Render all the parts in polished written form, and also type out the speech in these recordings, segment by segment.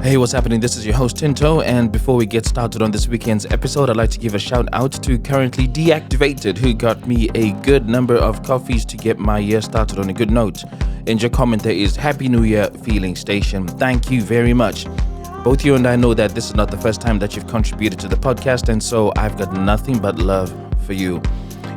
Hey, what's happening? This is your host Tinto, and before we get started on this weekend's episode, I'd like to give a shout out to Currently Deactivated, who got me a good number of coffees to get my year started on a good note. And your comment there is Happy New Year, Feeling Station. Thank you very much. Both you and I know that this is not the first time that you've contributed to the podcast, and so I've got nothing but love for you.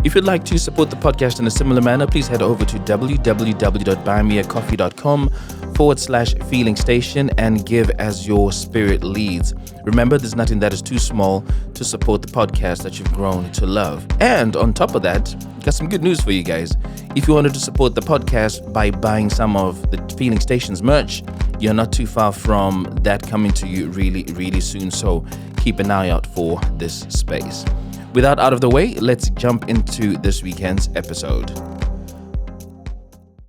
If you'd like to support the podcast in a similar manner, please head over to www.buymeacoffee.com/feeling station and give as your spirit leads. Remember, there's nothing that is too small to support the podcast that you've grown to love. And on top of that, got some good news for you guys. If you wanted to support the podcast by buying some of the Feeling Station's merch, you're not too far from that coming to you really, really soon. So keep an eye out for this space. Without out of the way, let's jump into this weekend's episode.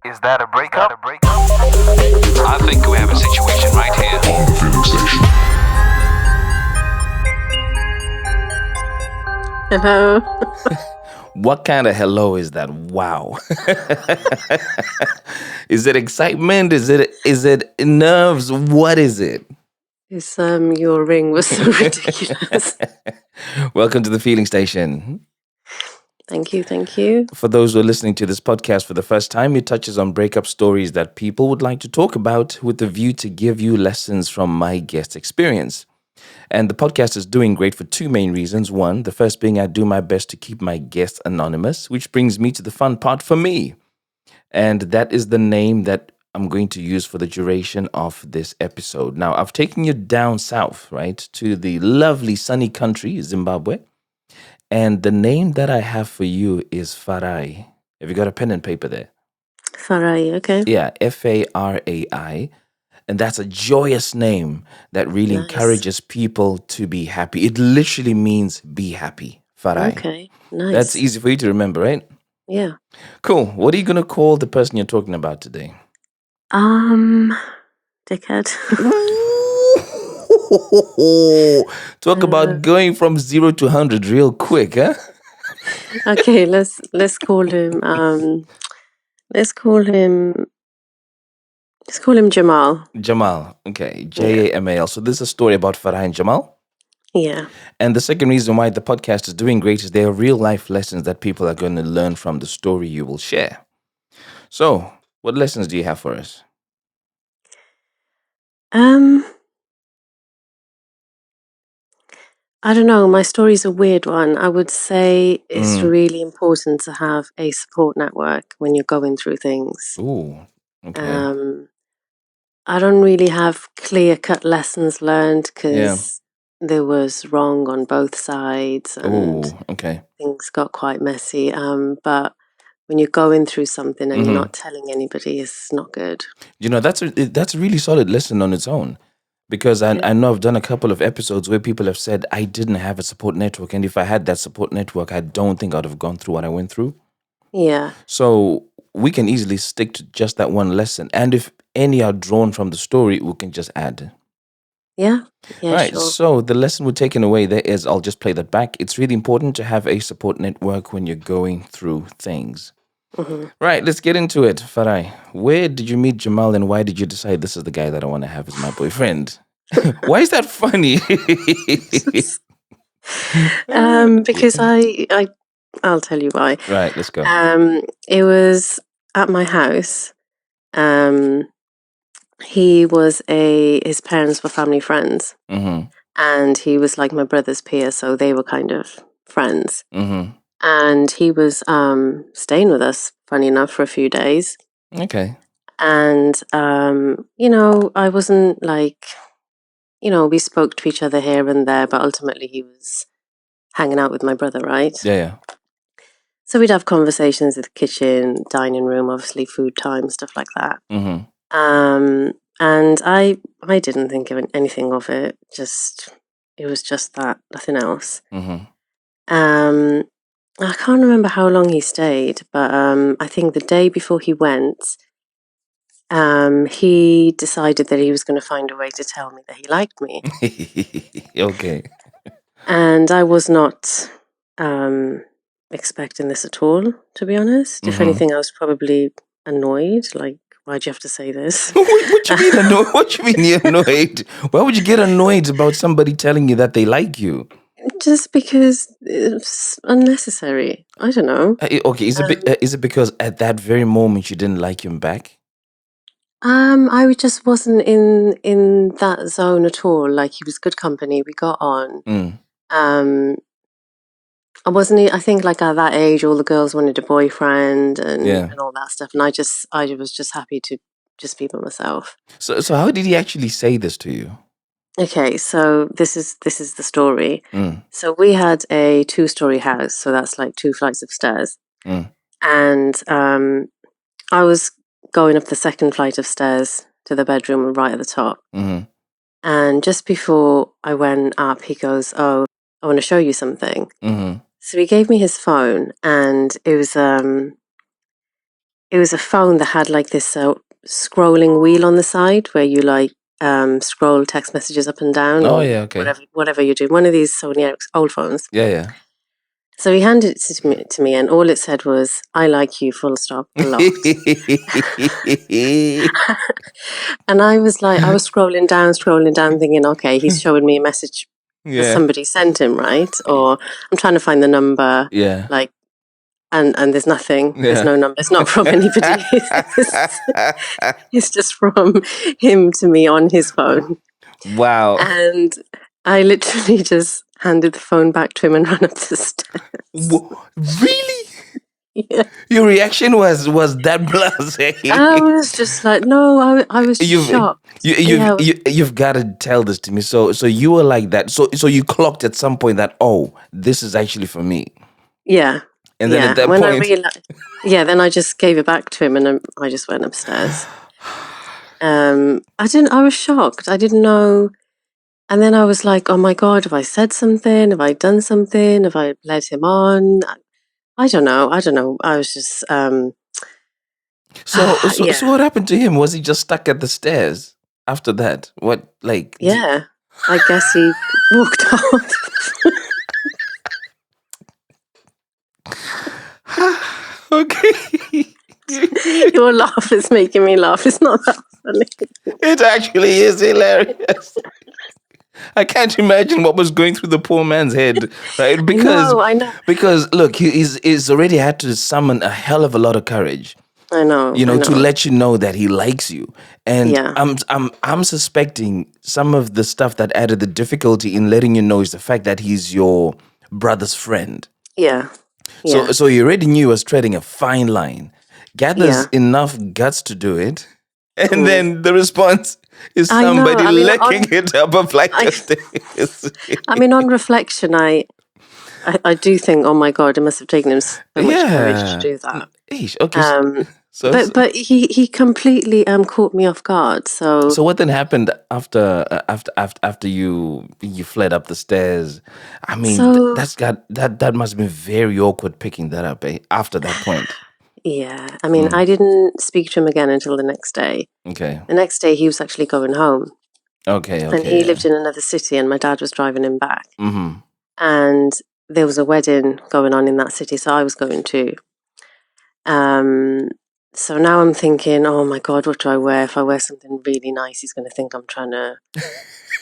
Is that a breakup? I think we have a situation right here. On the Feeling Station. Hello. What kind of hello is that? Wow. Is it excitement? Is it nerves? What is it? It's your ring was so ridiculous. Welcome to the Feeling Station. Thank you. For those who are listening to this podcast for the first time, it touches on breakup stories that people would like to talk about with the view to give you lessons from my guest experience. And the podcast is doing great for two main reasons. One, the first being I do my best to keep my guests anonymous, which brings me to the fun part for me. And that is the name that I'm going to use for the duration of this episode. Now, I've taken you down south, right, to the lovely sunny country, Zimbabwe. And the name that I have for you is Farai. Have you got a pen and paper there? Farai, okay. Yeah, Farai. And that's a joyous name that really encourages people to be happy. It literally means be happy, Farai. Okay, nice. That's easy for you to remember, right? Yeah. Cool. What are you going to call the person you're talking about today? Dickhead. Talk about going from 0 to 100 real quick, huh? Okay, let's call him Jamal. Jamal. Okay, Jamal. So this is a story about Farah and Jamal. Yeah. And the second reason why the podcast is doing great is there are real life lessons that people are going to learn from the story you will share. So, what lessons do you have for us? I don't know. My story's a weird one. I would say it's really important to have a support network when you're going through things. Ooh, okay. I don't really have clear-cut lessons learned because there was wrong on both sides and okay. things got quite messy. But when you're going through something and you're not telling anybody, it's not good. You know, that's a really solid lesson on its own. Because I know I've done a couple of episodes where people have said, I didn't have a support network. And if I had that support network, I don't think I'd have gone through what I went through. Yeah. So we can easily stick to just that one lesson. And if any are drawn from the story, we can just add. Yeah. Right. Sure. So the lesson we're taking away there is, I'll just play that back. It's really important to have a support network when you're going through things. Right, let's get into it. Farai, where did you meet Jamal and why did you decide this is the guy that I want to have as my boyfriend? Why is that funny? Because I'll tell you why. Right, let's go. It was at my house. His parents were family friends, and he was like my brother's peer, so they were kind of friends. And he was staying with us, funny enough, for a few days. Okay. And, I wasn't like, we spoke to each other here and there, but ultimately he was hanging out with my brother, right? Yeah. So we'd have conversations in the kitchen, dining room, obviously food time, stuff like that. And I didn't think of anything of it. It was just that, nothing else. I can't remember how long he stayed, but I think the day before he went, he decided that he was going to find a way to tell me that he liked me. Okay. And I was not expecting this at all, to be honest. If anything, I was probably annoyed, like, why'd you have to say this? What you mean annoyed? What you mean you're annoyed? Why would you get annoyed about somebody telling you that they like you? Just because it's unnecessary. I don't know. Okay, is it because at that very moment you didn't like him back? Just wasn't in that zone at all. Like, he was good company. We got on. Um, I wasn't. I think like at that age, all the girls wanted a boyfriend Yeah. and all that stuff, and I was just happy to just be by myself. So how did he actually say this to you? Okay, so this is the story. Mm, So we had a 2-story house, so that's like 2 flights of stairs, mm, and I was going up the 2nd flight of stairs to the bedroom right at the top. mm, And just before I went up, he goes, "Oh, I want to show you something." mm. So he gave me his phone, and it was a phone that had like this scrolling wheel on the side where you like scroll text messages up and down, Oh or yeah, okay. whatever you do. One of these Sony Ericsson old phones. Yeah. So he handed it to me, and all it said was, "I like you, full stop, blocked." And I was scrolling down, thinking, okay, he's showing me a message that Yeah. somebody sent him, right? Or I'm trying to find the number, Yeah. like, and there's nothing. There's Yeah. no number. It's not from anybody. It's just from him to me on his phone. Wow. And I literally just handed the phone back to him and ran up the stairs. Really? Yeah. Your reaction was that blasé. I was just like, no, I was shocked. You've got to tell this to me. So you were like that. So you clocked at some point that, oh, this is actually for me. Yeah. And then at that when point, I realized, then I just gave it back to him, and I just went upstairs. I was shocked. I didn't know. And then I was like, oh my God, have I said something? Have I done something? Have I led him on? I don't know. I was just, so what happened to him? Was he just stuck at the stairs after that? What, like? Yeah, I guess he walked off. Okay. Your laugh is making me laugh. It's not that funny. It actually is hilarious. I can't imagine what was going through the poor man's head, right? Because I know. Because look, he's already had to summon a hell of a lot of courage. I know. To let you know that he likes you. And Yeah. I'm suspecting some of the stuff that added the difficulty in letting you know is the fact that he's your brother's friend. Yeah. So you already knew he was treading a fine line. Gathers enough guts to do it. And then the response is somebody licking it up a flight of stairs. I mean, on reflection, I do think, oh my God, it must have taken him so much courage to do that. Okay. But he completely caught me off guard. So what then happened after you fled up the stairs? I mean, that must have been very awkward picking that up after that point. Yeah, I mean, I didn't speak to him again until the next day. Okay. The next day, he was actually going home. Okay. And he lived in another city, and my dad was driving him back. Mm-hmm. And there was a wedding going on in that city, so I was going too. So now I'm thinking, oh my God, what do I wear? If I wear something really nice, he's going to think I'm trying to,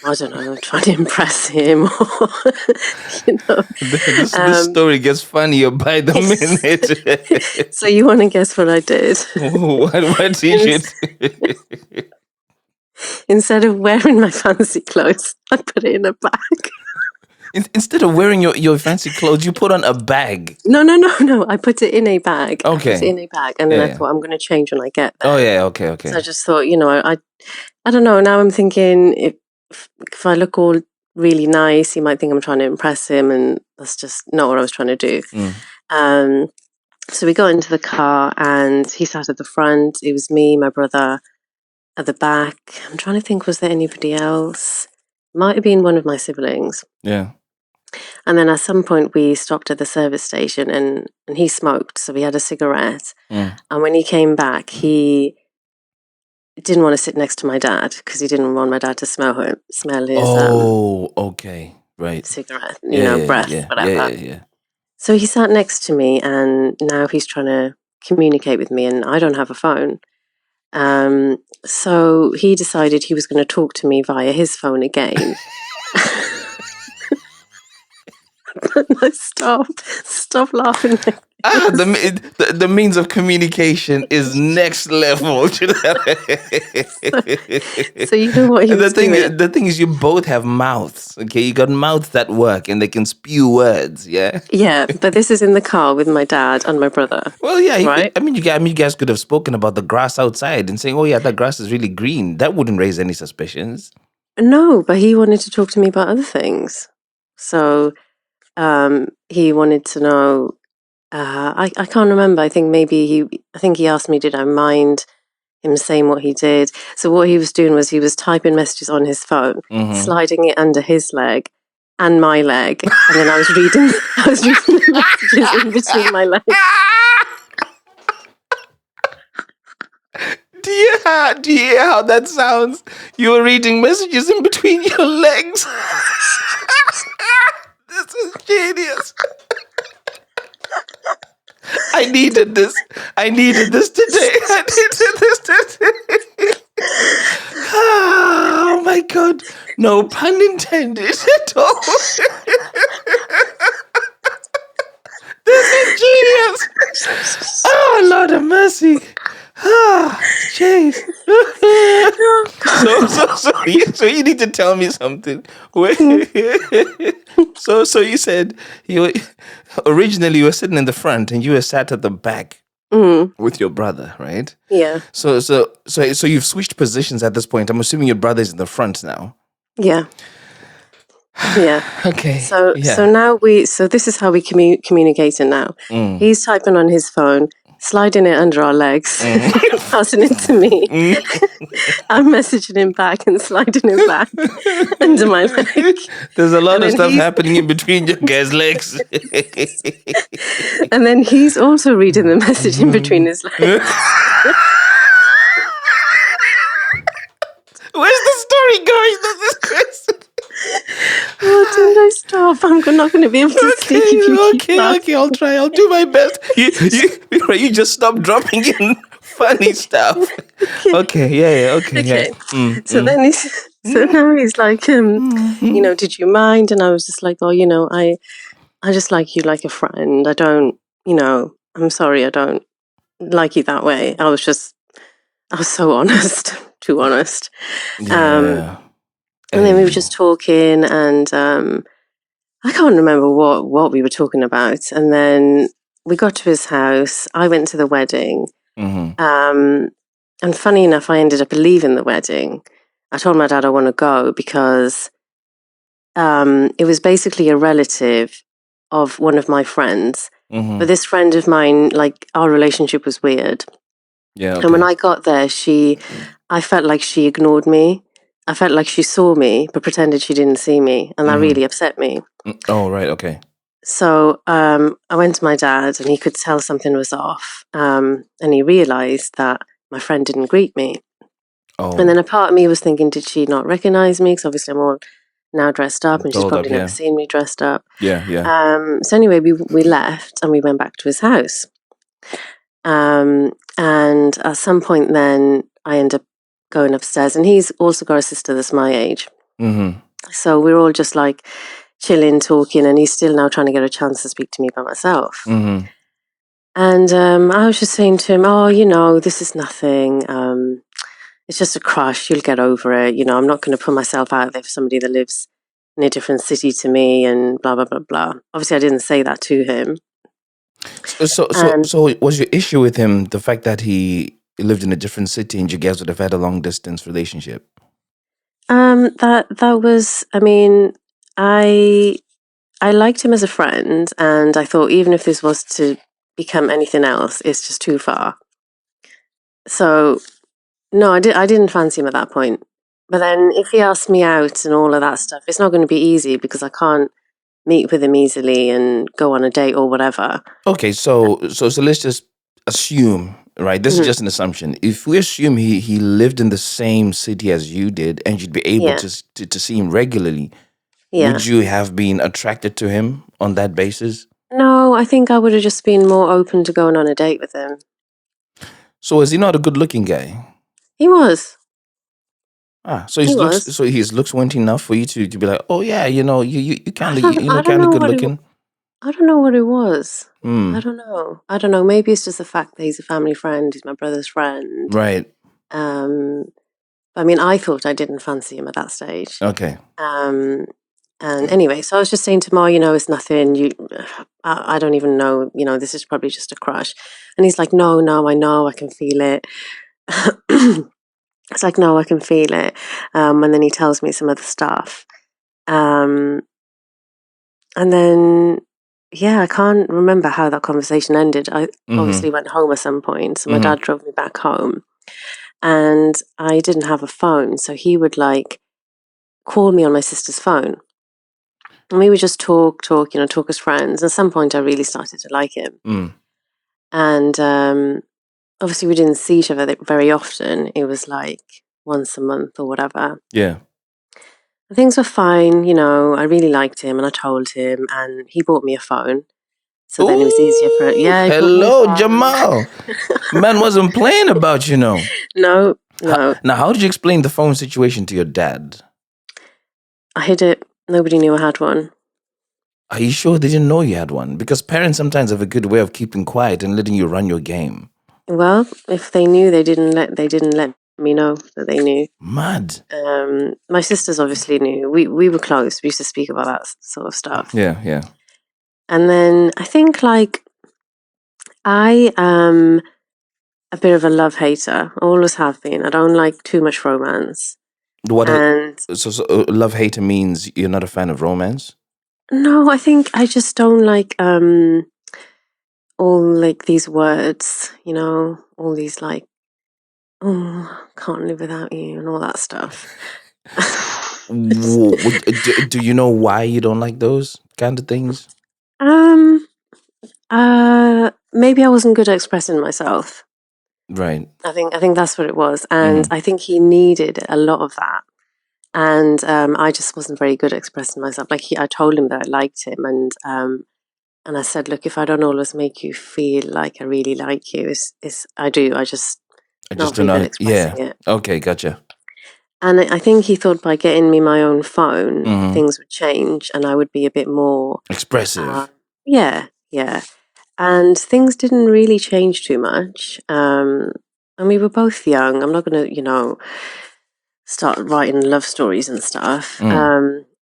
I don't know, trying to impress him. Or, This story gets funnier by the minute. So you want to guess what I did? What did you do? Instead of wearing my fancy clothes, I put it in a bag. Instead of wearing your fancy clothes, you put on a bag. No. I put it in a bag. Okay. I put it in a bag, and then I thought, I'm going to change when I get there. Oh yeah, okay. So I just thought, I don't know. Now I'm thinking if I look all really nice, he might think I'm trying to impress him, and that's just not what I was trying to do. So we got into the car, and he sat at the front. It was me, my brother, at the back. I'm trying to think, was there anybody else? Might have been one of my siblings. Yeah. And then at some point we stopped at the service station, and he smoked, so we had a cigarette. And when he came back, he didn't want to sit next to my dad because he didn't want my dad to smell his okay. Right. cigarette, breath, whatever. Yeah. So he sat next to me, and now he's trying to communicate with me, and I don't have a phone. So he decided he was going to talk to me via his phone again. No, stop laughing. The means of communication is next level. So you know what he was doing? The thing is, you both have mouths. Okay, you got mouths that work and they can spew words. Yeah. Yeah, but this is in the car with my dad and my brother. Well, yeah. Right? You guys could have spoken about the grass outside and saying, "Oh, yeah, that grass is really green." That wouldn't raise any suspicions. No, but he wanted to talk to me about other things. So he wanted to know. I can't remember. I think he asked me, did I mind him saying what he did? So what he was doing was he was typing messages on his phone, sliding it under his leg and my leg, and then I was reading the messages in between my legs. Do you hear how that sounds? You were reading messages in between your legs. This is genius. I needed this today. Oh my God. No pun intended at all. This is genius. Oh, Lord of mercy. Ah, jeez. So you need to tell me something. So you said originally you were sitting in the front and you were sat at the back with your brother, right? Yeah. So you've switched positions at this point. I'm assuming your brother's in the front now. Yeah. Yeah. Okay. So now this is how we communicating now. He's typing on his phone, sliding it under our legs, passing it to me. I'm messaging him back and sliding it back under my leg. There's a lot of stuff happening in between your guys' legs. And then he's also reading the message in between his legs. Where's the story going? This is crazy. Oh, don't I stop? I'm not going to be able to sleep if you keep Okay, I'll try. I'll do my best. You just stop dropping in funny stuff. Okay, yeah, okay. Yeah. So then so now he's like, did you mind? And I was just like, oh, I just like you like a friend. I don't, I'm sorry, I don't like you that way. I was so honest, too honest. Yeah. And then we were just talking, and I can't remember what we were talking about. And then we got to his house. I went to the wedding. And funny enough, I ended up leaving the wedding. I told my dad I want to go because it was basically a relative of one of my friends. But this friend of mine, like, our relationship was weird. Yeah. Okay. And when I got there, I felt like she ignored me. I felt like she saw me, but pretended she didn't see me. And that really upset me. Oh, right. Okay. So I went to my dad, and he could tell something was off. And he realized that my friend didn't greet me. Oh. And then a part of me was thinking, did she not recognize me? Because obviously I'm all now dressed up, and she's probably never seen me dressed up. Yeah. So anyway, we left, and we went back to his house. And at some point then, I ended up going upstairs, and he's also got a sister that's my age. So we're all just like chilling, talking, and he's still now trying to get a chance to speak to me by myself. And I was just saying to him, oh, this is nothing. It's just a crush. You'll get over it. I'm not going to put myself out there for somebody that lives in a different city to me and blah, blah, blah, blah. Obviously, I didn't say that to him. So was your issue with him the fact that he lived in a different city and you guys would have had a long distance relationship? That was, I mean, I liked him as a friend, and I thought even if this was to become anything else, it's just too far. So no, I didn't fancy him at that point. But then if he asked me out and all of that stuff, it's not going to be easy because I can't meet with him easily and go on a date or whatever. Okay, so let's just assume, right? This is just an assumption. If we assume he lived in the same city as you did and you'd be able to see him regularly, would you have been attracted to him on that basis? No, I think I would have just been more open to going on a date with him. So is he not a good-looking guy? He was. So He his looks, was. weren't enough for you to be like, oh yeah, you kind of, I don't kind of know good what it. looking. I don't know what it was. Hmm. I don't know. I don't know. Maybe it's just the fact that he's a family friend. He's my brother's friend. Right. I mean, I thought I didn't fancy him at that stage. Okay. And anyway, so I was just saying to Ma, it's nothing. I don't even know. This is probably just a crush. And he's like, no, I know, I can feel it. It's like, no, I can feel it. And then he tells me some other stuff. And then, I can't remember how that conversation ended. I obviously went home at some point. So my dad drove me back home. And I didn't have a phone. So he would call me on my sister's phone. And we would just talk as friends. At some point, I really started to like him. And obviously, we didn't see each other very often. It was like once a month or whatever. Yeah. Things were fine, I really liked him and I told him, and he bought me a phone. So then it was easier for it. Yeah, he bought me a Hello, phone. Jamal. Man wasn't playing about you, know. No. Now, how did you explain the phone situation to your dad? I hid it. Nobody knew I had one. Are you sure they didn't know you had one? Because parents sometimes have a good way of keeping quiet and letting you run your game. Well, if they knew, they didn't let me know that they knew. Mad. My sisters obviously knew. We were close. We used to speak about that sort of stuff. Yeah. And then I think I am a bit of a love hater. Always have been. I don't like too much romance. So love hater means you're not a fan of romance? No, I think I just don't like all these words, all these can't live without you and all that stuff. Do you know why you don't like those kind of things? Maybe I wasn't good at expressing myself. Right. I think that's what it was, and I think he needed a lot of that, and I just wasn't very good at expressing myself. I told him that I liked him, and I said, look, if I don't always make you feel like I really like you, I do. I just not do really good not. at expressing it. Okay, gotcha. And I think he thought by getting me my own phone, things would change, and I would be a bit more expressive. Yeah. And things didn't really change too much. And we were both young. I'm not going to, start writing love stories and stuff.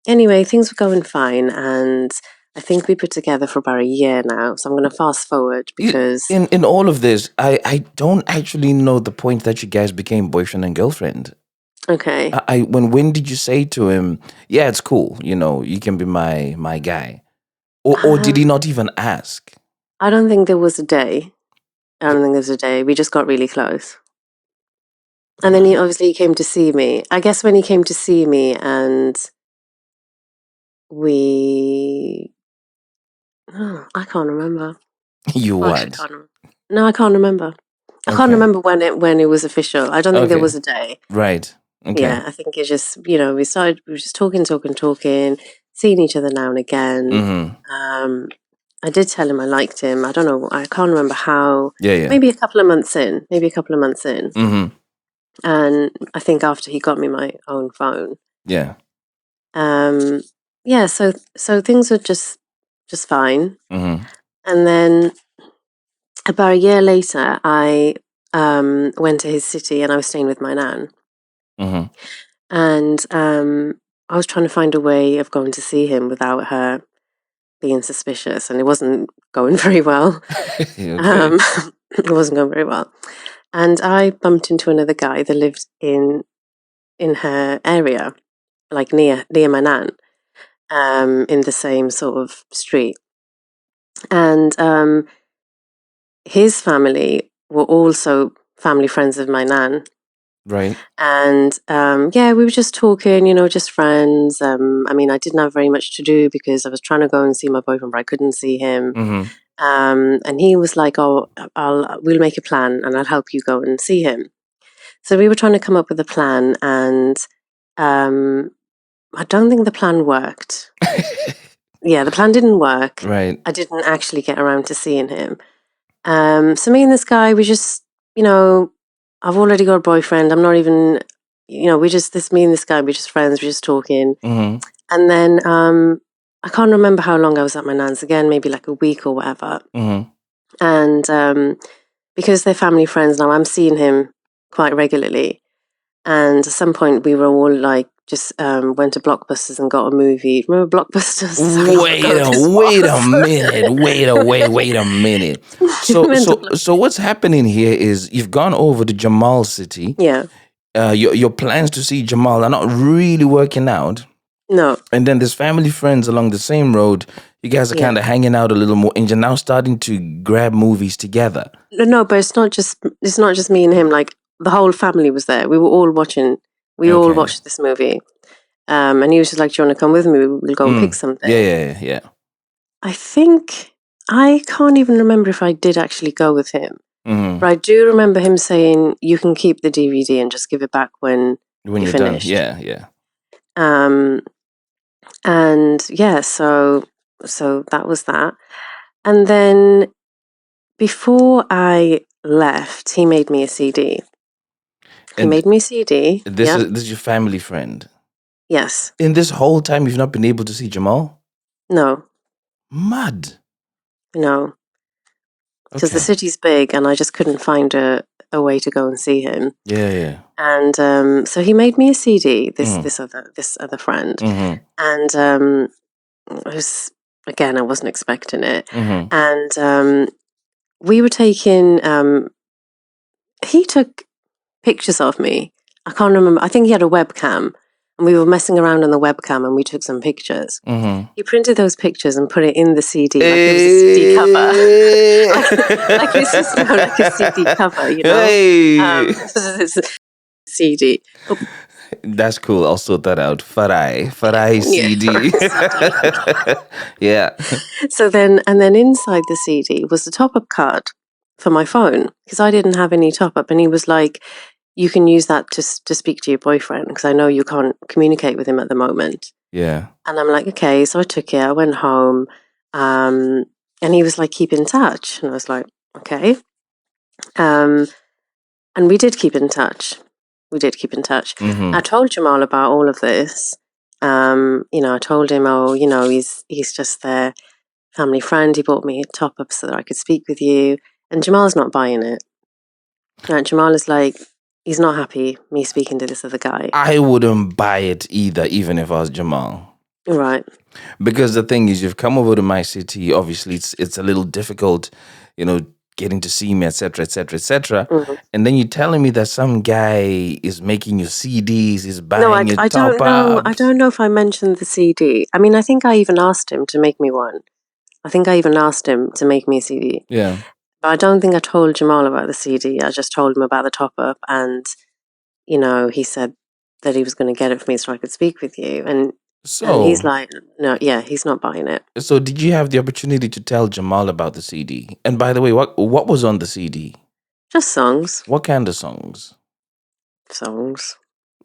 Anyway, things were going fine. And I think we've been together for about a year now. So I'm going to fast forward because... In all of this, I don't actually know the point that you guys became boyfriend and girlfriend. Okay. When did you say to him, yeah, it's cool, you can be my guy? Or did he not even ask? I don't think there was a day. We just got really close. And then he came to see me. I guess when he came to see me and I can't remember. You what? No, I can't remember. I can't remember when it was official. I don't think there was a day. Right. Okay. Yeah, I think it's just, we were just talking, seeing each other now and again. I did tell him I liked him. I don't know. I can't remember how. Yeah. Maybe a couple of months in. And I think after he got me my own phone. Yeah. Yeah. So things were just fine. And then about a year later, I went to his city and I was staying with my nan. And I was trying to find a way of going to see him without her being suspicious, and it wasn't going very well. It wasn't going very well. And I bumped into another guy that lived in her area, like near my nan, in the same sort of street. And his family were also family friends of my nan. Right. And we were just talking, just friends. I mean, I didn't have very much to do because I was trying to go and see my boyfriend, but I couldn't see him. And he was like, "Oh, we'll make a plan, and I'll help you go and see him." So we were trying to come up with a plan, and I don't think the plan worked. Yeah, the plan didn't work. Right. I didn't actually get around to seeing him. So me and this guy, we just, I've already got a boyfriend. I'm not even, me and this guy, we're just friends, we're just talking. Mm-hmm. And then I can't remember how long I was at my nan's again, maybe like a week or whatever. Mm-hmm. And because they're family friends now, I'm seeing him quite regularly. And at some point, we were all like, just went to Blockbusters and got a movie. Remember Blockbusters? Wait a minute. So what's happening here is you've gone over to Jamal City. Yeah. Your plans to see Jamal are not really working out. No. And then there's family friends along the same road. You guys are kind of hanging out a little more, and you're now starting to grab movies together. No, but it's not just me and him. Like the whole family was there. We were all watching. We all watched this movie. And he was just like, "Do you want to come with me? We'll go and pick something." Yeah. I think I can't even remember if I did actually go with him. Mm-hmm. But I do remember him saying, "You can keep the DVD and just give it back when you're finished." Done. Yeah. And yeah, so that was that. And then before I left, he made me a CD. This is your family friend? Yes. In this whole time, you've not been able to see Jamal? No. Mad. No. Because the city's big and I just couldn't find a way to go and see him. Yeah. And so he made me a CD, this other friend. Mm-hmm. And I wasn't expecting it. Mm-hmm. And we were taking, he took pictures of me. I can't remember. I think he had a webcam and we were messing around on the webcam and we took some pictures. Mm-hmm. He printed those pictures and put it in the CD, like it was a CD cover. like this is like a CD cover, you know? CD. Oh. That's cool. I'll sort that out. Farai CD. Yeah. So then inside the CD was the top-up card for my phone because I didn't have any top-up, and he was like, "You can use that to speak to your boyfriend because I know you can't communicate with him at the moment." Yeah. And I'm like, okay. So I took it. I went home, and he was like, "Keep in touch," and I was like, okay. And we did keep in touch. Mm-hmm. I told Jamal about all of this. I told him, he's just their family friend. He bought me a top-up so that I could speak with you. And Jamal's not buying it. Jamal is like, he's not happy me speaking to this other guy. I wouldn't buy it either, even if I was Jamal. Right. Because the thing is, you've come over to my city. Obviously, it's a little difficult, getting to see me, etc., etc., etc. Mm-hmm. And then you're telling me that some guy is making your CDs, is buying your I don't know. I don't know if I mentioned the CD. I mean, I think I even asked him to make me one. I think I even asked him to make me a CD. Yeah. But I don't think I told Jamal about the CD. I just told him about the top-up, and he said that he was going to get it for me so I could speak with you. And he's like, no, yeah, he's not buying it. So did you have the opportunity to tell Jamal about the CD? And by the way, what was on the CD? Just songs. What kind of songs? Songs.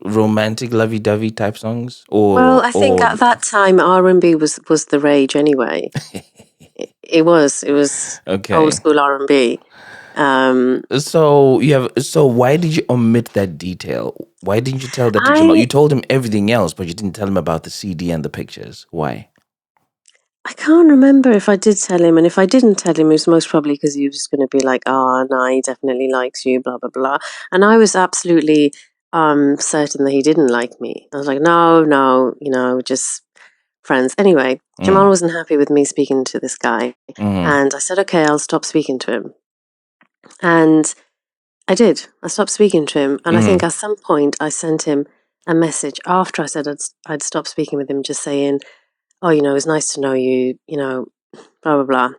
Romantic, lovey-dovey type songs? Well, I think at that time R&B was the rage anyway. It was okay. Old school R&B. So why did you omit that detail? Why didn't you tell that to Jamal? You told him everything else, but you didn't tell him about the CD and the pictures. Why? I can't remember if I did tell him, and if I didn't tell him, it was most probably because he was just going to be like, "Oh, no, he definitely likes you," blah blah blah. And I was absolutely certain that he didn't like me. I was like, no, just friends. Anyway, Jamal wasn't happy with me speaking to this guy, and I said, "Okay, I'll stop speaking to him." And I did. I stopped speaking to him, and I think at some point I sent him a message after I said I'd stopped speaking with him, just saying, "Oh, it's nice to know you, blah, blah, blah.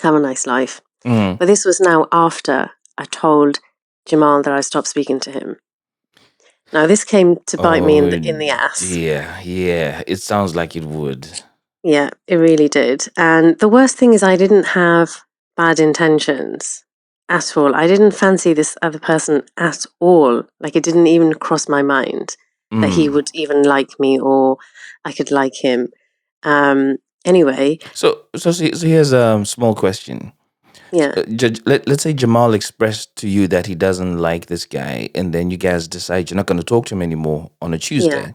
Have a nice life." But this was now after I told Jamal that I stopped speaking to him. Now, this came to bite me in the ass. Yeah. It sounds like it would. Yeah, it really did. And the worst thing is I didn't have bad intentions at all. I didn't fancy this other person at all. Like, it didn't even cross my mind that he would even like me or I could like him. Anyway. So here's a small question. Yeah. Let's say Jamal expressed to you that he doesn't like this guy, and then you guys decide you're not going to talk to him anymore on a Yeah. Tuesday.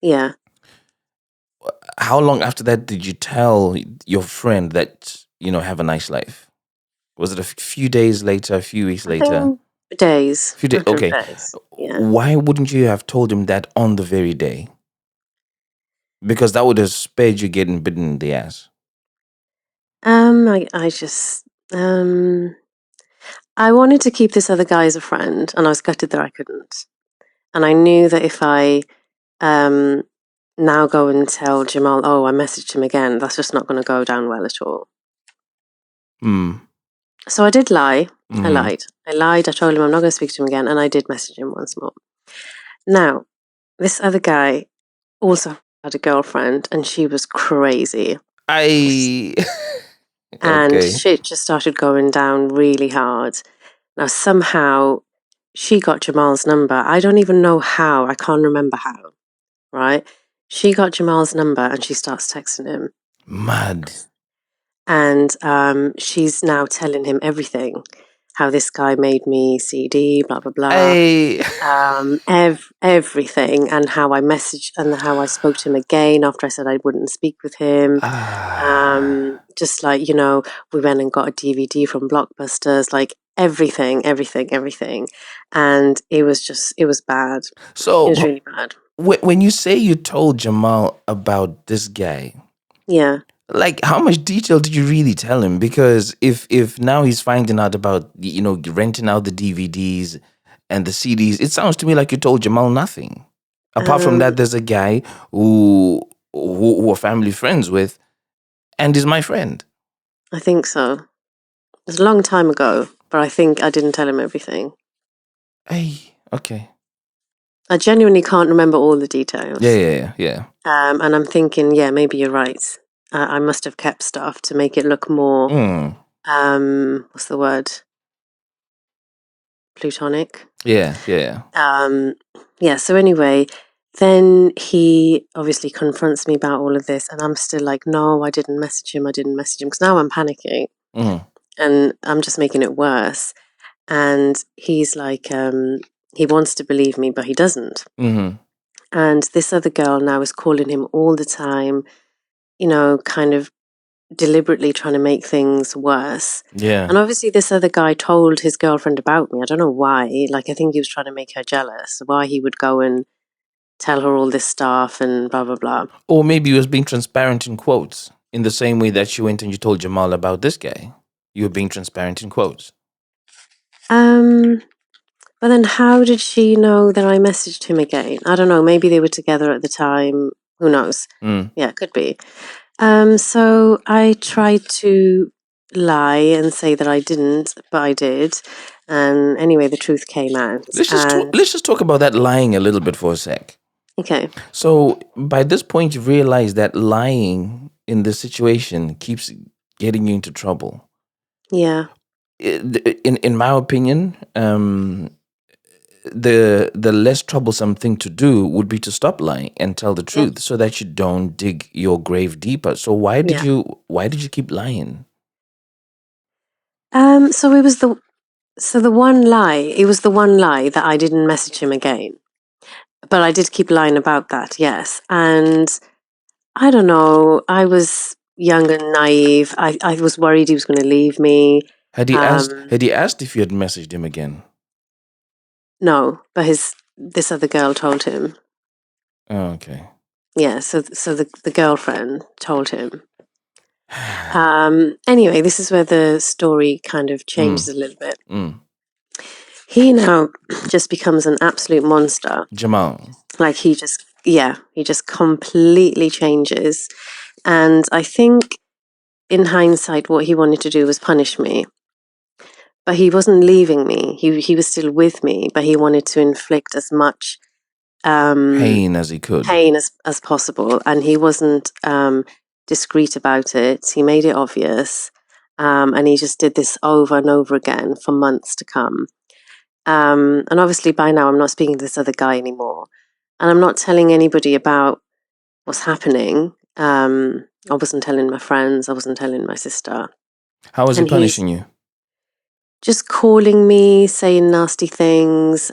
Yeah. How long after that did you tell your friend that, have a nice life? Was it a few days later, a few weeks I later? think days. Few days. Matter of Okay. days. Yeah. Why wouldn't you have told him that on the very day? Because that would have spared you getting bitten in the ass. I just I wanted to keep this other guy as a friend, and I was gutted that I couldn't. And I knew that if I um now go and tell Jamal, oh, I messaged him again, that's just not going to go down well at all. Hmm. So I did lie. I Mhm. lied. I told him I'm not going to speak to him again, and I did message him once more. Now, this other guy also had a girlfriend, and she was crazy. I And okay. shit just started going down really hard. Now, somehow, she got Jamal's number. I don't even know how. I can't remember how, right? She got Jamal's number and she starts texting him. Mad. And she's now telling him everything. How this guy made me CD, blah, blah, blah. I Everything. And how I messaged and how I spoke to him again after I said I wouldn't speak with him. Just like, we went and got a DVD from Blockbusters, like everything. And it was bad. So It was really bad. when you say you told Jamal about this guy, Yeah. like how much detail did you really tell him? Because if now he's finding out about renting out the DVDs and the CDs, it sounds to me like you told Jamal nothing. Apart from that, there's a guy who we're family friends with, and is my friend. I think so. It was a long time ago, but I think I didn't tell him everything. Hey, okay. I genuinely can't remember all the details. Yeah. And I'm thinking, yeah, maybe you're right. I must have kept stuff to make it look more, what's the word? Plutonic. Yeah. Yeah, so anyway, then he obviously confronts me about all of this, and I'm still like, no, I didn't message him, because now I'm panicking, and I'm just making it worse. And he's like, he wants to believe me, but he doesn't. And this other girl now is calling him all the time, kind of deliberately trying to make things worse. Yeah. And obviously this other guy told his girlfriend about me. I don't know why. Like, I think he was trying to make her jealous. Why he would go and tell her all this stuff and blah, blah, blah. Or maybe he was being transparent in quotes, in the same way that you went and you told Jamal about this guy. You were being transparent in quotes. But then how did she know that I messaged him again? I don't know. Maybe they were together at the time. Who knows? Yeah, it could be. So I tried to lie and say that I didn't, but I did. And anyway, the truth came out. Let's just talk about that lying a little bit for a sec. Okay. So by this point, you realize that lying in this situation keeps getting you into trouble. Yeah. In my opinion, the less troublesome thing to do would be to stop lying and tell the truth, so that you don't dig your grave deeper. So why did you keep lying? So it was the one lie. It was the one lie that I didn't message him again. But I did keep lying about that, yes. And I don't know, I was young and naive. I was worried he was going to leave me. Had he asked if you had messaged him again? No, but this other girl told him. Oh, okay. Yeah, so the girlfriend told him. Anyway, this is where the story kind of changes a little bit. He now just becomes an absolute monster. Jamal. Like he just completely changes. And I think in hindsight, what he wanted to do was punish me. But he wasn't leaving me. He was still with me, but he wanted to inflict as much pain as he could. Pain as possible. And he wasn't discreet about it. He made it obvious. And he just did this over and over again for months to come. And obviously by now I'm not speaking to this other guy anymore. And I'm not telling anybody about what's happening. I wasn't telling my friends. I wasn't telling my sister. How was he punishing you? just calling me, saying nasty things,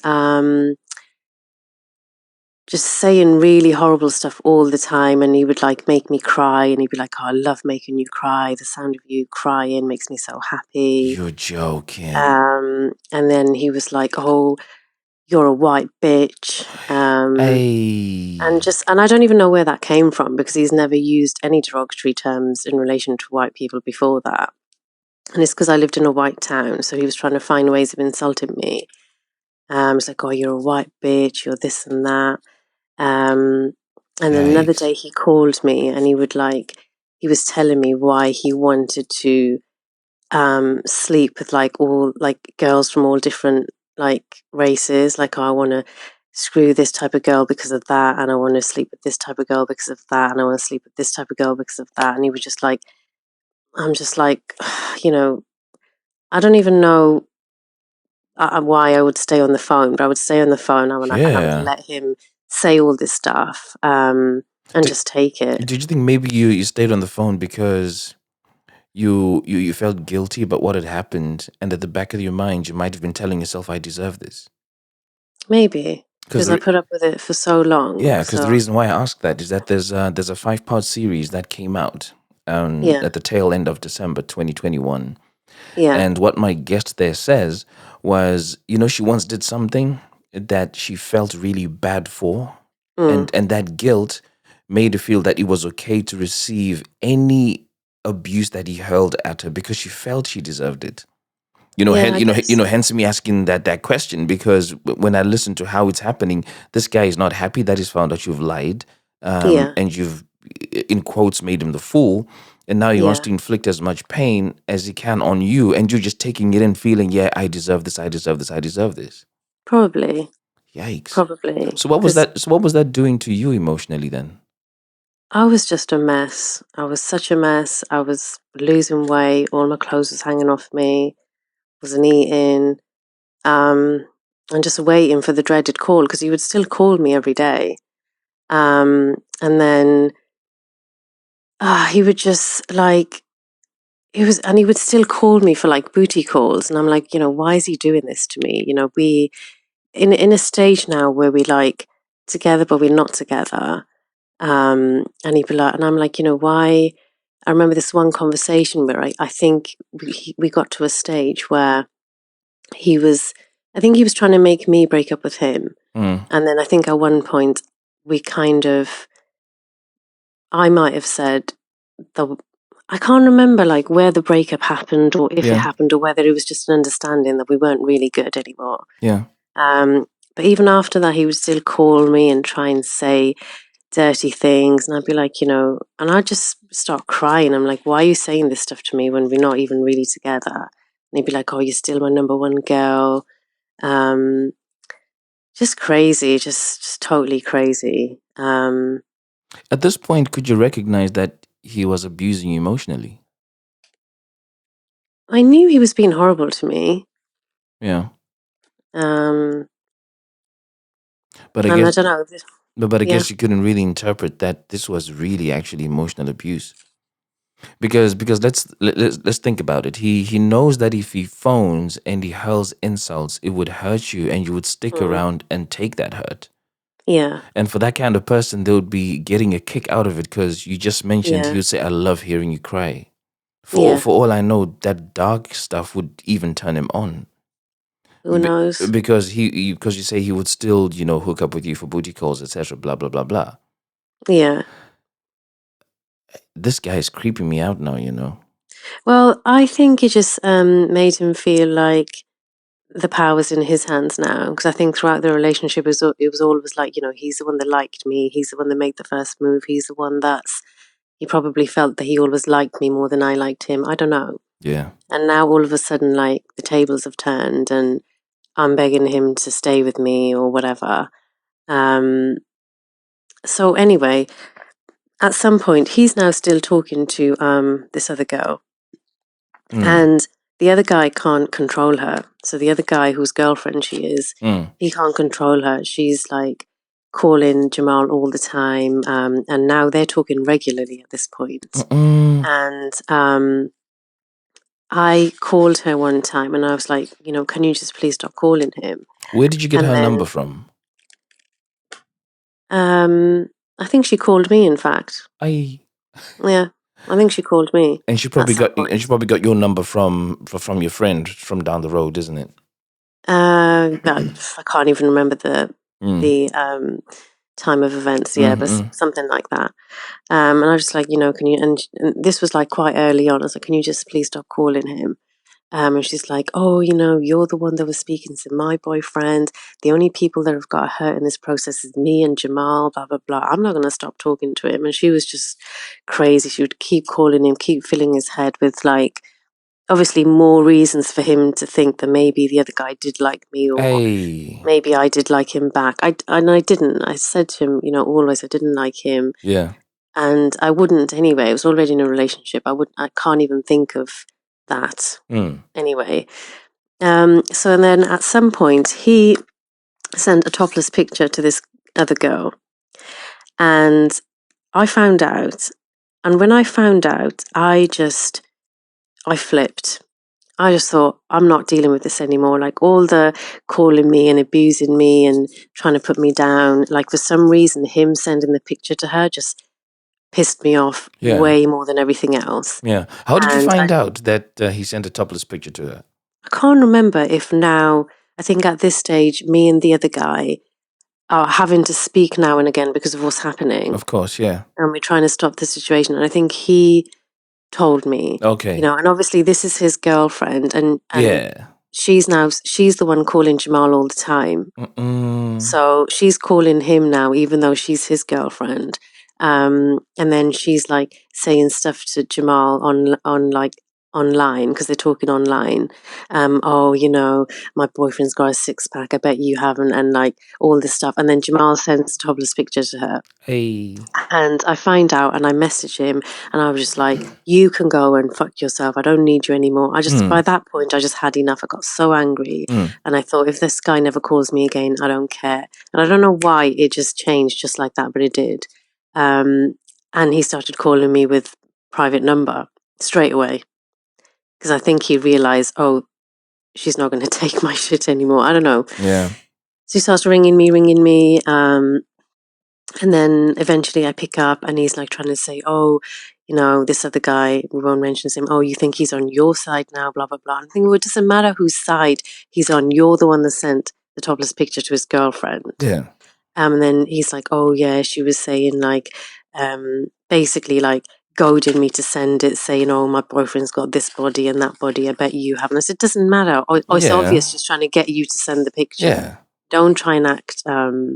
just saying really horrible stuff all the time. And he would like make me cry, and he'd be like, "Oh, I love making you cry. The sound of you crying makes me so happy." You're joking. And then he was like, "Oh, you're a white bitch." Hey. And I don't even know where that came from, because he's never used any derogatory terms in relation to white people before that. And it's because I lived in a white town, so he was trying to find ways of insulting me. It's like, "Oh, you're a white bitch, you're this and that." And then another Yikes. day he called me, and he was telling me why he wanted to sleep with like all like girls from all different like races. Like, "Oh, I want to screw this type of girl because of that, and I want to sleep with this type of girl because of that, and I want to sleep with this type of girl because of that." And he was just like, I'm just like, you know, I don't even know why I would stay on the phone, but I would stay on the phone, and I would Yeah. let him say all this stuff and Did- just take it. Did you think maybe you stayed on the phone because you felt guilty about what had happened, and at the back of your mind you might have been telling yourself, I deserve this? Maybe Because because I put up with it for so long. because the So reason why I asked that is that there's a 5-part series that came out yeah, at the tail end of December 2021. yeah, And what my guest there says was, she once did something that she felt really bad for, mm, and that guilt made her feel that it was okay to receive any abuse that he hurled at her because she felt she deserved it. yeah. I guess. Hence me asking that question, because when I listen to how it's happening, this guy is not happy that he's found out you've lied, Yeah, and you've, in quotes, made him the fool, and now he wants yeah. to inflict as much pain as he can on you, and you're just taking it in, feeling, yeah, I deserve this, I deserve this, I deserve this. Probably, Yikes! probably. So what was Because that? So what was that doing to you emotionally then? I was just a mess. I was such a mess. I was losing weight. All my clothes was hanging off me. Wasn't eating. Um, and just waiting for the dreaded call, because he would still call me every day. And then he would just like, and he would still call me for like booty calls. And I'm like, why is he doing this to me? We in a stage now where we like together, but we're not together. And he'd be like, and I'm like, why? I remember this one conversation where I think we got to a stage where I think he was trying to make me break up with him. Mm. And then I think at one point we I might have said, I can't remember like where the breakup happened, or if it Yeah. happened, or whether it was just an understanding that we weren't really good anymore. Yeah. But even after that, he would still call me and try and say dirty things. And I'd be like, and I'd just start crying. I'm like, why are you saying this stuff to me when we're not even really together? And he'd be like, oh, you're still my number one girl. Just crazy, just totally crazy. At this point, could you recognize that he was abusing you emotionally? I knew he was being horrible to me. Yeah. Um, But I and I guess don't know. But I Yeah. guess you couldn't really interpret that this was really actually emotional abuse, because let's think about it. He knows that if he phones and he hurls insults, it would hurt you, and you would stick Mm, around and take that hurt. yeah. And for that kind of person, they would be getting a kick out of it, because you just mentioned he Yeah. would say, "I love hearing you cry." Yeah. For all I know, that dark stuff would even turn him on. Who knows? Because because you say he would still, hook up with you for booty calls, etc. Blah blah blah blah. Yeah. This guy is creeping me out now. Well, I think it just made him feel like the power's in his hands now. Because I think throughout the relationship, it was always like, he's the one that liked me. He's the one that made the first move. He's the one he probably felt that he always liked me more than I liked him. I don't know. Yeah. And now all of a sudden, like, the tables have turned, and I'm begging him to stay with me or whatever. So anyway, at some point, he's now still talking to this other girl. Mm. And the other guy can't control her. So the other guy whose girlfriend she is, he can't control her. She's like calling Jamal all the time. And now they're talking regularly at this point. Mm-mm. And I called her one time and I was like, can you just please stop calling him? Where did you get And her then, number from? I think she called me, in fact. I Yeah, I think she called me. and she at probably some got and point. she probably got your number from your friend from down the road, isn't it? I can't even remember the time of events. Yeah, but Mm-hmm. something like that. And I was just like, can you? And this was like quite early on. I was like, can you just please stop calling him? And she's like, oh, you're the one that was speaking to my boyfriend. The only people that have got hurt in this process is me and Jamal, blah, blah, blah. I'm not going to stop talking to him. And she was just crazy. She would keep calling him, keep filling his head with like, obviously more reasons for him to think that maybe the other guy did like me or Hey. maybe I did like him back. And I didn't. I said to him, always I didn't like him. Yeah. And I wouldn't anyway. I was already in a relationship. I can't even think of that anyway. So and then at some point he sent a topless picture to this other girl, and I found out. And when I found out, I flipped. I just thought, I'm not dealing with this anymore. Like all the calling me and abusing me and trying to put me down. Like for some reason, him sending the picture to her just pissed me off Yeah. way more than everything else. Yeah. How did you And find out that he sent a topless picture to her? I can't remember if now, I think at this stage, me and the other guy are having to speak now and again because of what's happening. Of course, yeah. And we're trying to stop the situation. And I think he told me, Okay. and obviously this is his girlfriend and Yeah. she's the one calling Jamal all the time. So she's calling him now, even though she's his girlfriend. And then she's like saying stuff to Jamal on like online because they're talking online. Oh, my boyfriend's got a 6-pack. I bet you haven't, and like all this stuff. And then Jamal sends a topless picture to her. Hey. And I find out and I message him and I was just like, you can go and fuck yourself. I don't need you anymore. By that point, I just had enough. I got so angry and I thought, if this guy never calls me again, I don't care. And I don't know why it just changed just like that, but it did. And he started calling me with private number straight away because I think he realized, oh, she's not going to take my shit anymore. I don't know. Yeah. So he starts ringing me. And then eventually I pick up and he's like trying to say, oh, this other guy, we won't mention him. Oh, you think he's on your side now, blah, blah, blah. I'm thinking, well, it doesn't matter whose side he's on. You're the one that sent the topless picture to his girlfriend. Yeah. And then he's like, oh, yeah, she was saying like, basically like goading me to send it, saying, oh, my boyfriend's got this body and that body. I bet you haven't. I said, it doesn't matter. Oh, it's obvious she's trying to get you to send the picture. Yeah. Don't try and act.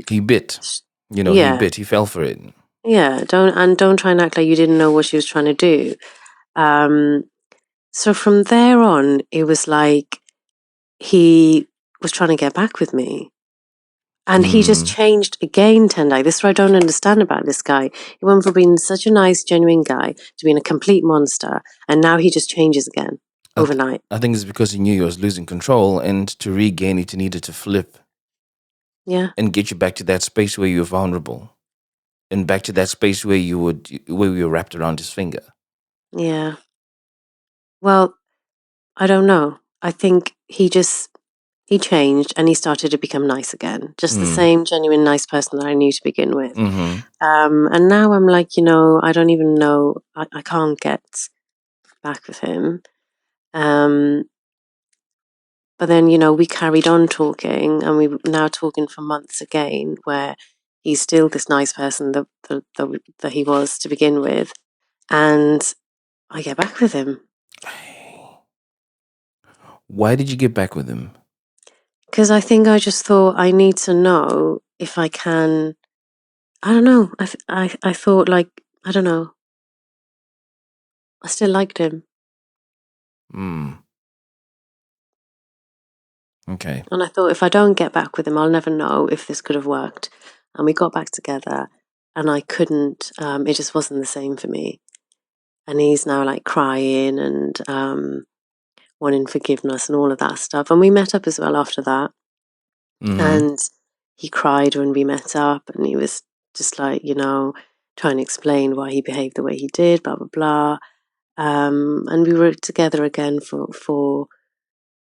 He bit. Yeah. He bit. He fell for it. Yeah, don't try and act like you didn't know what she was trying to do. So from there on, it was like he was trying to get back with me. And he just changed again, Tendai. This is what I don't understand about this guy. He went from being such a nice, genuine guy to being a complete monster. And now he just changes again overnight. I think it's because he knew he was losing control, and to regain it, he needed to flip. Yeah. And get you back to that space where you were vulnerable. And back to that space where you were wrapped around his finger. Yeah. Well, I don't know. I think he changed and he started to become nice again. Just the same genuine nice person that I knew to begin with. And now I'm like, I don't even know. I can't get back with him. But then, we carried on talking and we were now talking for months again where he's still this nice person that he was to begin with. And I get back with him. Why did you get back with him? Because I think I just thought I need to know if I can. I don't know. I thought like, I don't know. I still liked him. Okay. And I thought if I don't get back with him, I'll never know if this could have worked. And we got back together and I couldn't, it just wasn't the same for me. And he's now like crying and wanting forgiveness and all of that stuff. And we met up as well after that. And he cried when we met up and he was just like, trying to explain why he behaved the way he did, blah, blah, blah. And we were together again for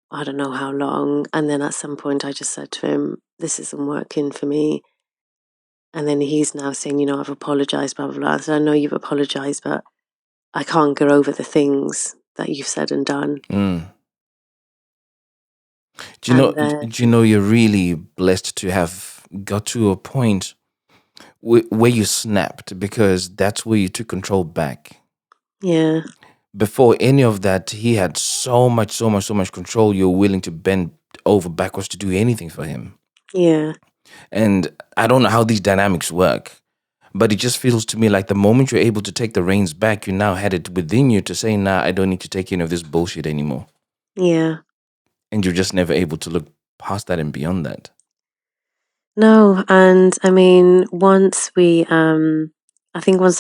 I don't know how long. And then at some point I just said to him, this isn't working for me. And then he's now saying, I've apologized, blah, blah, blah. I said, I know you've apologized, but I can't get over the things that you've said and done. Do you know you're really blessed to have got to a point where you snapped, because that's where you took control back. Yeah. Before any of that, he had so much control. You're willing to bend over backwards to do anything for him. Yeah. And I don't know how these dynamics work, but it just feels to me like the moment you're able to take the reins back, you now had it within you to say, nah, I don't need to take any of this bullshit anymore. Yeah. And you're just never able to look past that and beyond that. No, and I mean, once I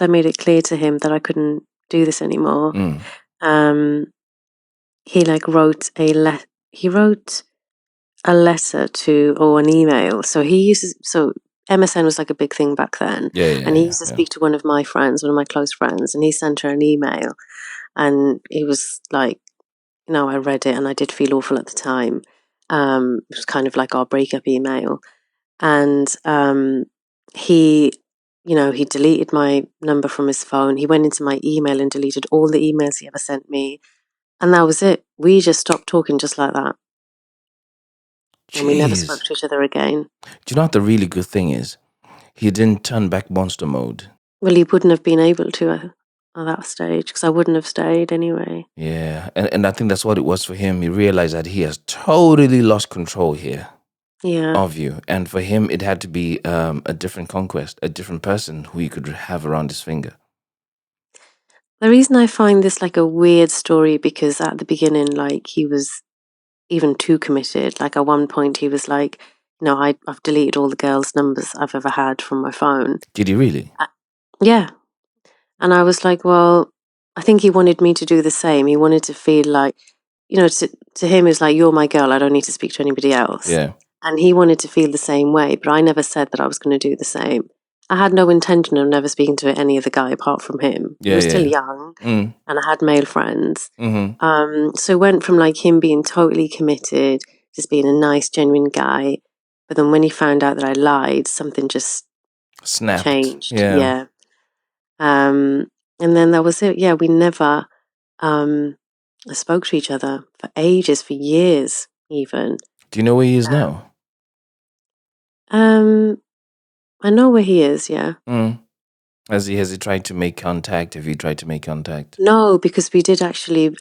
made it clear to him that I couldn't do this anymore, he wrote a letter or an email. So MSN was like a big thing back then. And he used to speak to one of my close friends, and he sent her an email, and he was like, I read it and I did feel awful at the time. It was kind of like our breakup email. And he deleted my number from his phone. He went into my email and deleted all the emails he ever sent me. And that was it. We just stopped talking just like that. Jeez. And we never spoke to each other again. Do you know what the really good thing is? He didn't turn back monster mode. Well, he wouldn't have been able to at that stage, because I wouldn't have stayed anyway. Yeah. And I think that's what it was for him. He realized that he has totally lost control here. Yeah. Of you. And for him, it had to be a different conquest, a different person who he could have around his finger. The reason I find this like a weird story, because at the beginning, he was even too committed. At one point, he was like, I've deleted all the girls' numbers I've ever had from my phone. Did he really? Yeah. And I was like, well, I think he wanted me to do the same. He wanted to feel like, to him, it's like, you're my girl, I don't need to speak to anybody else. Yeah. And he wanted to feel the same way, but I never said that I was going to do the same. I had no intention of never speaking to any other guy apart from him. Yeah, he was still young, and I had male friends. So it went from him being totally committed, just being a nice, genuine guy. But then when he found out that I lied, something just snapped. Changed. Yeah. And then that was it. Yeah, we never spoke to each other for ages, for years even. Do you know where he is now? I know where he is, yeah. Has he tried to make contact? Have you tried to make contact? No, because we did actually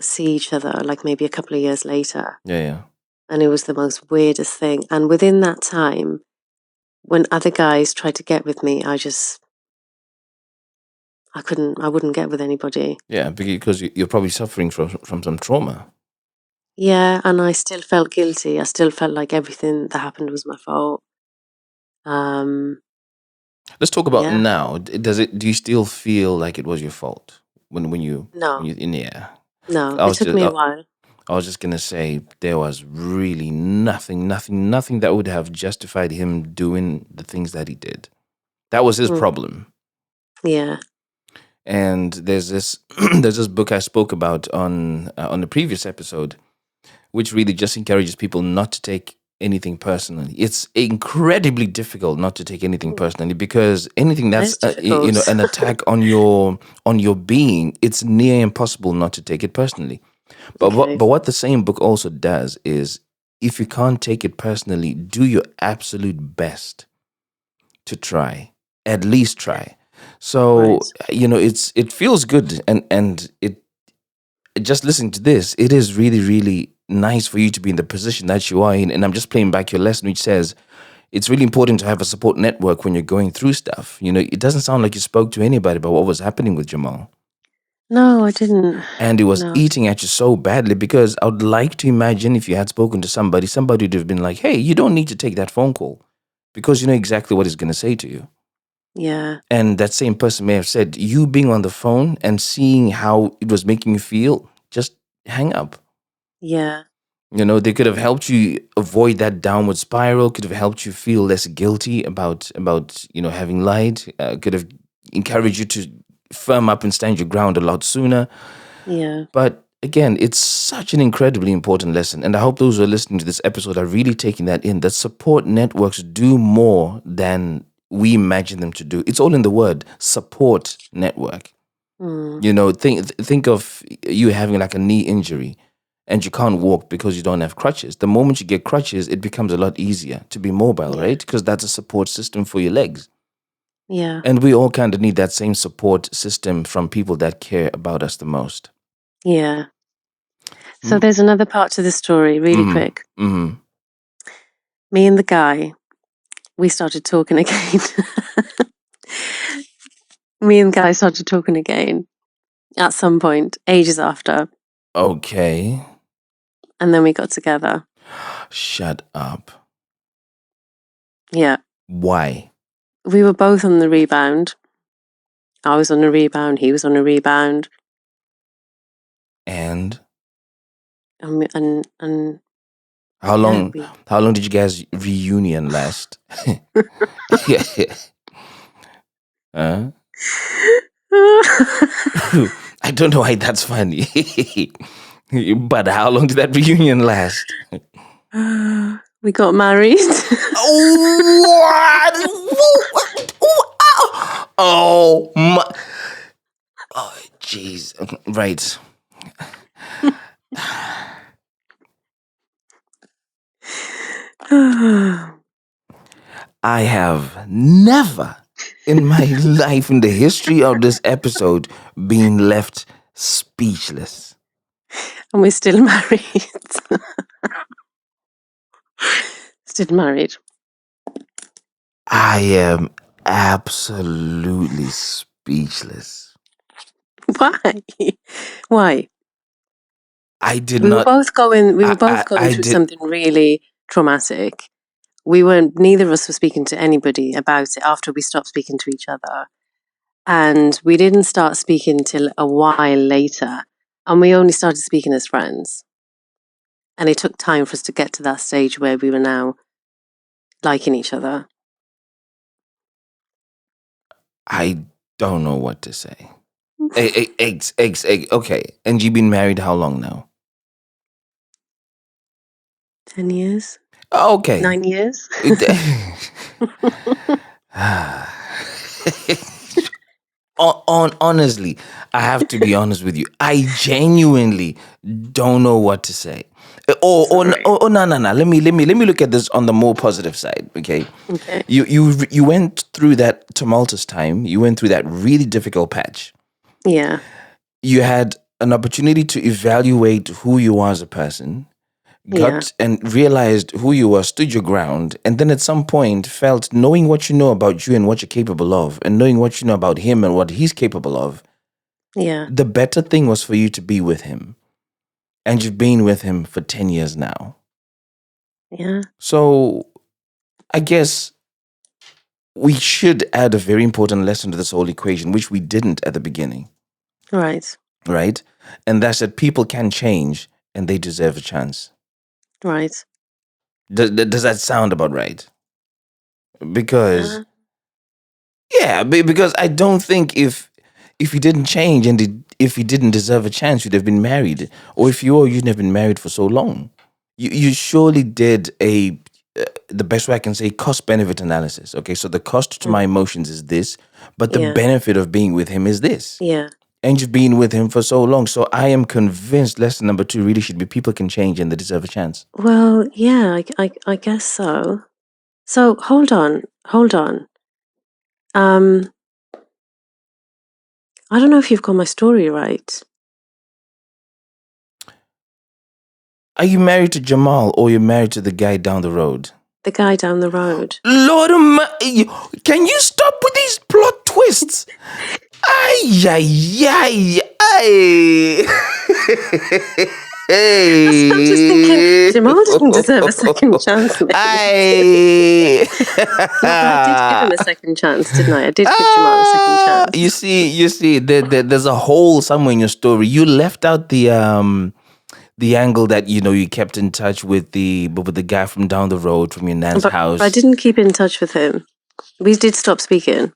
see each other maybe a couple of years later. Yeah. And it was the most weirdest thing. And within that time, when other guys tried to get with me, I wouldn't get with anybody. Yeah, because you're probably suffering from some trauma. Yeah, and I still felt guilty. I still felt like everything that happened was my fault. Let's talk about now. Do you still feel like it was your fault when you? No. When you, yeah. No, it took me a while. I was just gonna say there was really nothing that would have justified him doing the things that he did. That was his problem. Yeah. And there's this book I spoke about on the previous episode, which really just encourages people not to take anything personally. It's incredibly difficult not to take anything personally, because anything that's an attack on your being, it's near impossible not to take it personally. But what the same book also does is, if you can't take it personally, do your absolute best to try, at least try. So it feels good, and it just listening to this, it is really, really nice for you to be in the position that you are in. And I'm just playing back your lesson, which says it's really important to have a support network when you're going through stuff. It doesn't sound like you spoke to anybody about what was happening with Jamal. No, I didn't. And it was eating at you so badly, because I would like to imagine if you had spoken to somebody would have been like, hey, you don't need to take that phone call, because you know exactly what he's going to say to you. Yeah. And that same person may have said, you being on the phone and seeing how it was making you feel, just hang up. Yeah. They could have helped you avoid that downward spiral, could have helped you feel less guilty about having lied, could have encouraged you to firm up and stand your ground a lot sooner. Yeah. But again, it's such an incredibly important lesson. And I hope those who are listening to this episode are really taking that in, that support networks do more than we imagine them to do. It's all in the word, support network. You know, think of you having like a knee injury and you can't walk because you don't have crutches. The moment you get crutches, it becomes a lot easier to be mobile, right? Because that's a support system for your legs. Yeah. And we all kind of need that same support system from people that care about us the most. Yeah. So there's another part to the story, really quick. Mm-hmm. Me and the guy, we started talking again. Me and the guy started talking again at some point, ages after. Okay. And then we got together. Shut up. Yeah. Why? We were both on the rebound. I was on a rebound. He was on a rebound. And And how long? How long did you guys reunion last? Huh? I don't know why that's funny. But how long did that reunion last? We got married. What? Oh my! Oh jeez. Right. I have never in my life, in the history of this episode, been left speechless. And we're still married. Still married. I am absolutely speechless. Why? Why? I did We not. were both going through something really traumatic. Neither of us were speaking to anybody about it after we stopped speaking to each other. And we didn't start speaking till a while later. And we only started speaking as friends. And it took time for us to get to that stage where we were now liking each other. I don't know what to say. Okay. And you've been married how long now? 10 years. Okay. 9 years. Honestly, I have to be honest with you. I genuinely don't know what to say. No. Let me look at this on the more positive side. Okay. You went through that tumultuous time. You went through that really difficult patch. Yeah. You had an opportunity to evaluate who you are as a person. And realized who you were, stood your ground, and then at some point felt, knowing what you know about you and what you're capable of, and knowing what you know about him and what he's capable of, the better thing was for you to be with him. And you've been with him for 10 years now. Yeah. So I guess we should add a very important lesson to this whole equation, which we didn't at the beginning. Right. Right? And that's that people can change and they deserve a chance. Right. Does that sound about right? Because because I don't think if you didn't change and if you didn't deserve a chance, you'd have been married. Or if you'd have been married for so long. You surely did the best way I can say, cost-benefit analysis. Okay, so the cost to my emotions is this, but the benefit of being with him is this. Yeah. And you've been with him for so long. So I am convinced lesson number 2 really should be people can change and they deserve a chance. Well, yeah, I guess so. So hold on. I don't know if you've got my story right. Are you married to Jamal or you're married to the guy down the road? The guy down the road. Lord, can you stop with these plot twists? Ay. I'm just thinking, Jamal didn't deserve a second chance. I did give him a second chance, didn't I? I did give Jamal a second chance. You see, there's a hole somewhere in your story. You left out the angle that you kept in touch with the guy from down the road from your nan's house. I didn't keep in touch with him. We did stop speaking.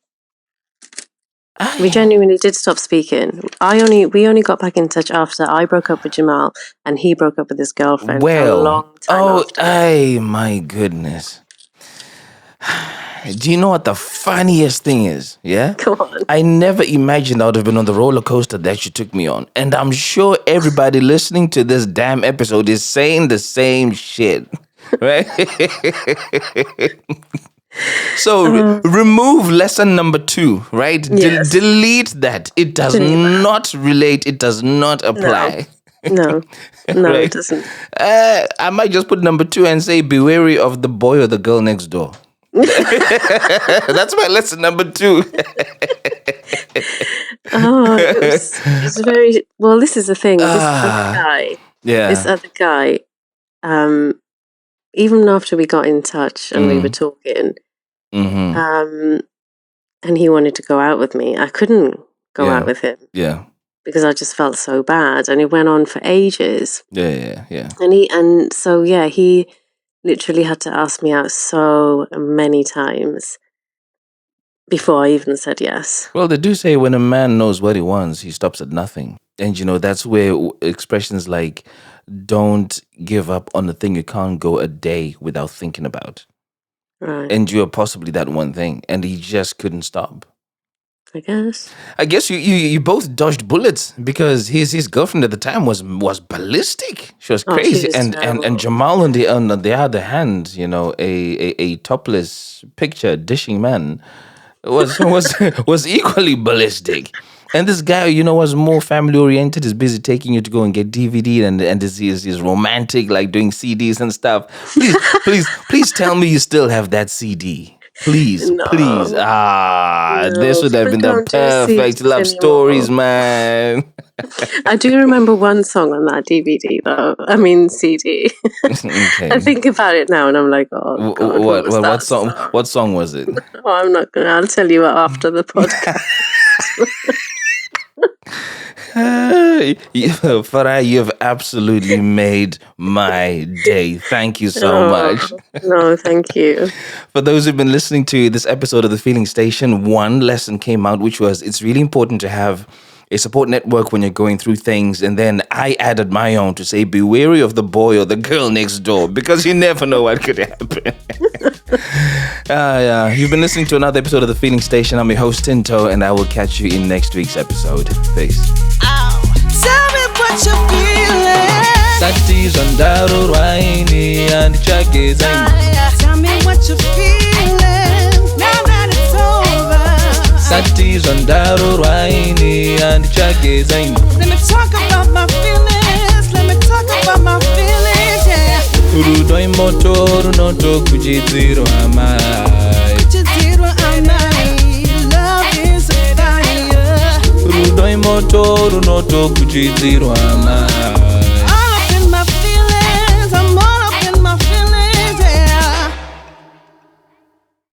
We genuinely did stop speaking. We only got back in touch after I broke up with Jamal and he broke up with his girlfriend for a long time after. My goodness. Do you know what the funniest thing is? Yeah? Go on. I never imagined I would have been on the roller coaster that you took me on. And I'm sure everybody listening to this damn episode is saying the same shit. Right? So remove lesson number 2, right? Yes. Delete that. It does not relate. It does not apply. No, Right. It doesn't. I might just put number 2 and say, be wary of the boy or the girl next door. That's my lesson number 2. It's very well. This is the thing. This other guy. Yeah. This other guy. Even after we got in touch and we were talking, and he wanted to go out with me, I couldn't go out with him. Yeah. Because I just felt so bad, and it went on for ages. Yeah. And he literally had to ask me out so many times before I even said yes. Well, they do say when a man knows what he wants, he stops at nothing. And, that's where expressions like, don't give up on the thing you can't go a day without thinking about. Right. And you are possibly that one thing. And he just couldn't stop. I guess you both dodged bullets because his girlfriend at the time was ballistic. She was crazy, she was and Jamal on the other hand, a topless picture dishing man was equally ballistic. And this guy, was more family oriented. Is busy taking you to go and get DVD and is romantic, like doing CDs and stuff. Please tell me you still have that CD. Please. This would have been the perfect love stories, man. I do remember one song on that DVD, though. I mean, CD. Okay. I think about it now, and I'm like, oh, God, what song? What song was it? Oh, I'm not gonna. I'll tell you after the podcast. Farah, you've absolutely made my day. Thank you so much. No, thank you. For those who've been listening to this episode of The Feeling Station, one lesson came out, which was it's really important to have a support network when you're going through things. And then I added my own to say, be wary of the boy or the girl next door, because you never know what could happen. You've been listening to another episode of The Feeling Station. I'm your host, Tinto, and I will catch you in next week's episode. Peace. Tell me what you're feeling. Satis on Daru Raini and Chake Zain. Tell me what you're feeling. Now that it's over. Satis on Daru Raini and Chake Zain. Let me talk about my feelings. Let me talk about my feelings, yeah. Urudoi motoru noto kujidziro amai. Kujidziro amai. Love is a fire. Urudoi motoru noto kujidziro amai.